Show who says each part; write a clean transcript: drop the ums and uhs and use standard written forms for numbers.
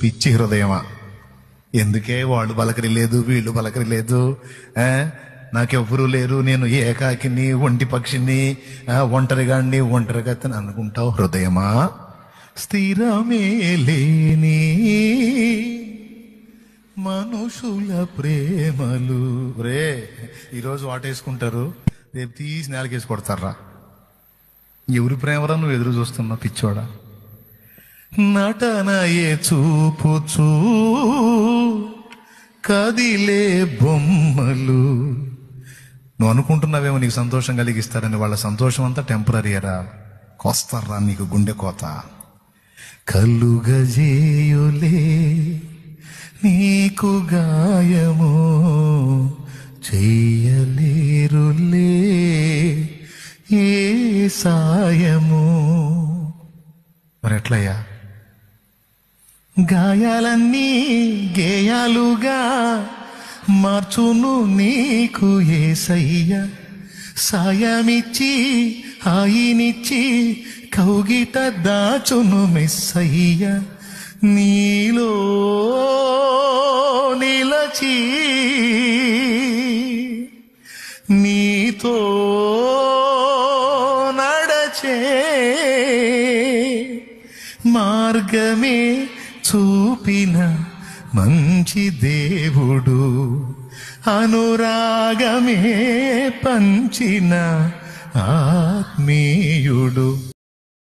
Speaker 1: పిచ్చి హృదయమా, ఎందుకే వాళ్ళు పలకరిలేదు వీళ్ళు పలకరిలేదు, నాకెవ్వరూ లేరు, నేను ఏకాకిని, ఒంటి పక్షిని, ఒంటరిగాడిని, ఒంటరిగత్తని అనుకుంటావు హృదయమా? స్థిరమే లేని మనుషుల ప్రేమలు. రే ఈరోజు వాటేసుకుంటారు, రేపు తీసి నేలకేసి కొడతారా? ఎవరి ప్రేమరా నువ్వు ఎదురు చూస్తున్నావు పిచ్చోడా? నటనయే చూపుచూ కదిలే బొమ్మలు. నువ్వు అనుకుంటున్నావేమో నీకు సంతోషం కలిగిస్తారని, వాళ్ళ సంతోషం అంతా టెంపరీరా, కొస్తారా నీకు గుండె కోత. కలుగజేయులే నీకు గాయము, చెయ్యలేరులే ఏ సాయము. మరి ఎట్లయ్యా? గాయాలన్నీ గేయాలుగా మార్చును నీకు యేసయ్య. సాయమిచ్చి హాయినిచ్చి కౌగిట దాచును మెస్సయ్య. నీలో నిలచి నీతో నడచే మార్గమే చూపిన మంచి దేవుడు, అనురాగమే పంచిన ఆత్మీయుడు.